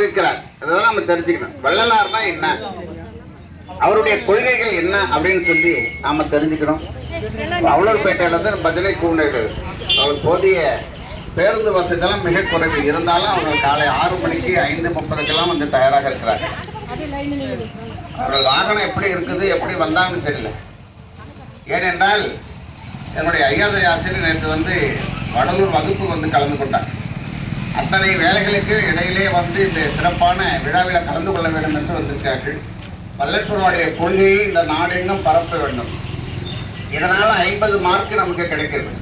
இருக்கிறார். அதெல்லாம் நம்ம தெரிஞ்சுக்கணும். வள்ளலார்னா என்ன, அவருடைய கொள்கைகள் என்ன அப்படின்னு சொல்லி நாம தெரிஞ்சுக்கணும். அவலூர்பேட்டையில இருந்து பஜனை கூண்டுகள், அவர் போதிய பேருந்து வசதியெல்லாம் மிக குறைவு இருந்தாலும் அவங்க காலை 6 மணிக்கு 5:30 வந்து தயாராக இருக்கிறாங்க. அவர்கள் வாகனம் எப்படி இருக்குது, எப்படி வந்தாங்கன்னு தெரியல. ஏனென்றால் என்னுடைய ஐயாவது ஆசிரியர் நேற்று வந்து வடலூர் வகுப்பு வந்து கலந்து கொண்டார். அத்தனை வேலைகளுக்கு இடையிலே வந்து இந்த சிறப்பான விழாவில் கலந்து கொள்ள வேண்டும் என்று வந்திருக்கிறார்கள். வள்ளற்பெருமானுடைய கொள்கையை இந்த நாடெங்கும் பரப்ப வேண்டும். இதனால் 50 மார்க் நமக்கு கிடைக்கிறது.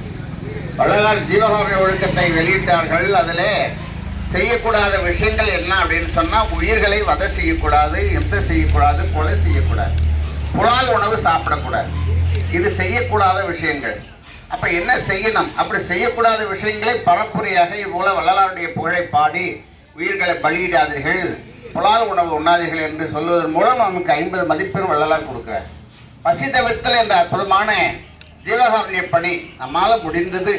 வள்ளலார் ஜீவகாருண்ய ஒழுக்கத்தை வெளியிட்டார்கள். அதில் செய்யக்கூடாத விஷயங்கள் என்ன அப்படின்னு சொன்னால், உயிர்களை வதை செய்யக்கூடாது, இம்சை செய்யக்கூடாது, கொலை செய்யக்கூடாது, புலால் உணவு சாப்பிடக்கூடாது. இது செய்யக்கூடாத விஷயங்கள். அப்போ என்ன செய்யணும்? அப்படி செய்யக்கூடாத விஷயங்களை பரப்புரையாக இவ்வளோ வள்ளலாருடைய புகழை பாடி உயிர்களை பலியிடாதீர்கள், புலால் உணவு உண்ணாதீர்கள் என்று சொல்வதன் மூலம் நமக்கு 50 மதிப்பெண் வள்ளலார் கொடுக்குறார். பசி தவிர்த்தல் என்ற அற்புதமான ஜீவகாருண்ய பணி நம்மால் முடிந்தது.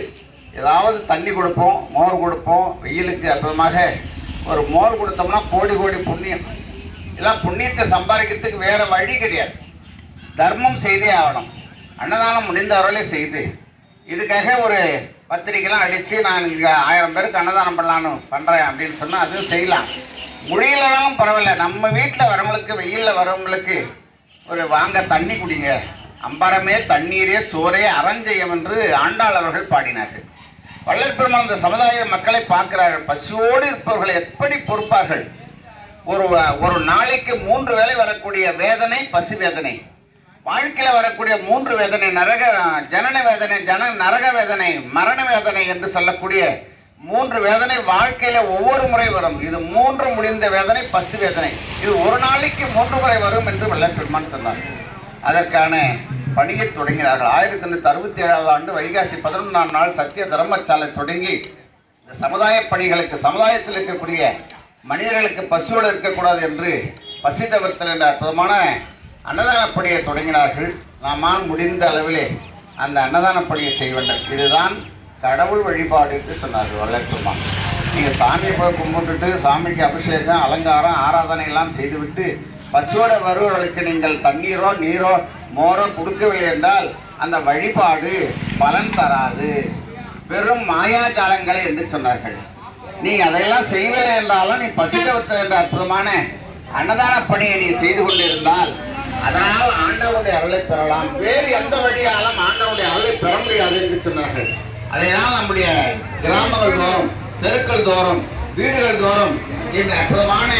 ஏதாவது தண்ணி கொடுப்போம், மோர் கொடுப்போம். வெயிலுக்கு அற்புதமாக ஒரு மோர் கொடுத்தோம்னா கோடி கோடி புண்ணியம். இதெல்லாம் புண்ணியத்தை சம்பாதிக்கிறதுக்கு வேறு வழி கிடையாது. தர்மம் செய்தே ஆகணும். அன்னதானம் முடிந்தவர்களே செய்து, இதுக்காக ஒரு பத்திரிக்கைலாம் அடித்து நான் இங்கே 1000 பேருக்கு அன்னதானம் பண்ணுறேன் அப்படின்னு சொன்னால் அதுவும் செய்யலாம். முடியலனாலும் பரவாயில்ல. நம்ம வீட்டில் வரவங்களுக்கு, வெயிலில் வரவங்களுக்கு ஒரு வாங்க தண்ணி குடிங்க, அம்பரமே தண்ணீரே சோரே அறஞ்செய்யம் என்று ஆண்டாள் அவர்கள் பாடினார்கள். வள்ளற்பெருமான் இந்த சமுதாய மக்களை பார்க்கிறார்கள். பசியோடு இருப்பவர்களை எப்படி பொறுப்பார்கள்? ஒரு நாளைக்கு 3 வேளை வரக்கூடிய வேதனை பசி வேதனை, வாழ்க்கையில் வரக்கூடிய 3 வேதனை, ஜனன வேதனை, நரக வேதனை, மரண வேதனை என்று சொல்லக்கூடிய 3 வேதனை வாழ்க்கையில ஒவ்வொரு முறை வரும். இது 3 முடிந்த வேதனை பசி வேதனை. இது ஒரு நாளைக்கு 3 முறை வரும் என்று வள்ளற்பெருமான் சொன்னார். அதற்கான பணியை தொடங்கினார்கள். 1967 ஆண்டு வைகாசி 11ஆம் நாள் சத்திய தர்மசாலை தொடங்கி இந்த சமுதாய பணிகளுக்கு, சமுதாயத்தில் இருக்கக்கூடிய மனிதர்களுக்கு பசியோடு இருக்கக்கூடாது என்று பசி தவிர்த்தல் என்ற அற்புதமான அன்னதான பணியை தொடங்கினார்கள். நாமால் முடிந்த அளவிலே அந்த அன்னதான பணியை செய்ய வேண்டும். இதுதான் கடவுள் வழிபாடு என்று சொன்னார்கள் வள்ளற்பெருமான். நீங்கள் சாமியை போய் கும்பிட்டுட்டு சாமிக்கு அபிஷேகம், அலங்காரம், ஆராதனை எல்லாம் செய்துவிட்டு பசுவோடு வருவர்களுக்கு நீங்கள் தண்ணீரோ நீரோ மோரோ கொடுக்கவில்லை என்றால் அந்த வழிபாடு பலன் தராது, வெறும் மாயாஜாலங்களை என்று சொன்னார்கள். நீ அதையெல்லாம் செய்யவில்லை என்றாலும் நீ பசிதவர்த்தல் என்ற அற்புதமான அன்னதான பணியை நீ செய்து கொண்டிருந்தால் அதனால் ஆண்டவருடைய அருளை பெறலாம். வேறு எந்த வழியாலும் ஆண்டவருடைய அருளை பெற முடியாது என்று சொன்னார்கள். அதனால் நம்முடைய கிராமங்கள் தோறும், தெருக்கள் தோறும், வீடுகள் தோறும் இந்த அற்புதமான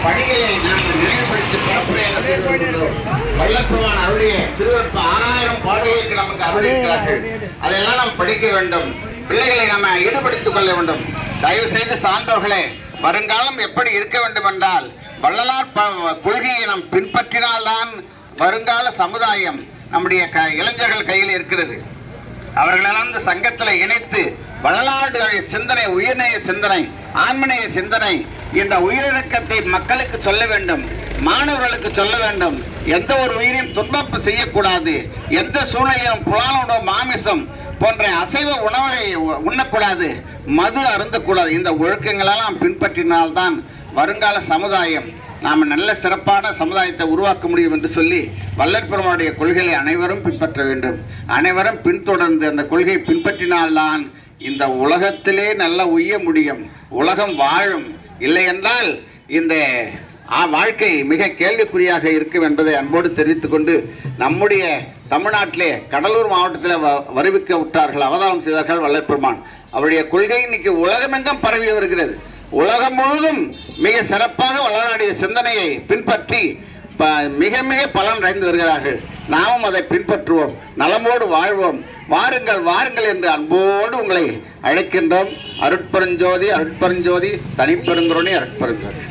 பணிகளை நாங்கள் நினைவுபடுத்தி பரப்புரையாக செய்து கொண்டிருக்கிறோம். வள்ளற்பெருமான் அருளிய திருவருட்ப 6000 பாடல்களுக்கு நமக்கு அருளியிருக்கிறார்கள். அதையெல்லாம் நாம் படிக்க வேண்டும். பிள்ளைகளை நம்ம ஈடுபடுத்திக் கொள்ள வேண்டும். தயவு செய்து சார்ந்தவர்களே, வருங்காலம் எப்படி இருக்க வேண்டும் என்றால் வள்ளலார் கொள்கையை நாம் பின்பற்றினால்தான் வருங்கால சமுதாயம் நம்முடைய இளைஞர்கள் கையில் இருக்கிறது. அவர்களெல்லாம் இந்த சங்கத்தில் இணைத்து வள்ளலாருடைய சிந்தனை, உயிர்நேய சிந்தனை, ஆன்மநேய சிந்தனை, இந்த உயிரிழக்கத்தை மக்களுக்கு சொல்ல வேண்டும், மாணவர்களுக்கு சொல்ல வேண்டும். எந்த ஒரு உயிரையும் துன்பம் செய்யக்கூடாது, எந்த சூழ்நிலையும் புலால் உணவு, மாமிசம் போன்ற அசைவ உணவை உண்ணக்கூடாது, மது அருந்தக்கூடாது. இந்த ஒழுக்கங்களெல்லாம் பின்பற்றினால்தான் வருங்கால சமுதாயம் நாம் நல்ல சிறப்பான சமுதாயத்தை உருவாக்க முடியும் என்று சொல்லி வள்ளற்பெருமானுடைய கொள்கைகளை அனைவரும் பின்பற்ற வேண்டும். அனைவரும் பின்தொடர்ந்து அந்த கொள்கையை பின்பற்றினால்தான் இந்த உலகத்திலே நல்ல உய்ய முடியும், உலகம் வாழும். இல்லை என்றால் இந்த வாழ்க்கை மிக கேள்விக்குறியாக இருக்கும் என்பதை அன்போடு தெரிவித்துக் கொண்டு, நம்முடைய தமிழ்நாட்டிலே கடலூர் மாவட்டத்தில் வருவிக்க விட்டார்கள், அவதாரம் செய்தார்கள் வள்ளற்பெருமான். அவருடைய கொள்கை இன்னைக்கு உலகமெங்கும் பரவி வருகிறது. உலகம் முழுவதும் மிக சிறப்பாக வள்ளலாருடைய சிந்தனையை பின்பற்றி மிக மிக பலன் அடைந்து வருகிறார்கள். நாமும் அதை பின்பற்றுவோம், நலமோடு வாழ்வோம். வாருங்கள் வாருங்கள் என்று அன்போடு உங்களை அழைக்கின்றோம். அருட்பெருஞ்சோதி, அருட்பெருஞ்சோதி, தனிப்பெருங்கருணை, அருட்பெருஞ்சோதி.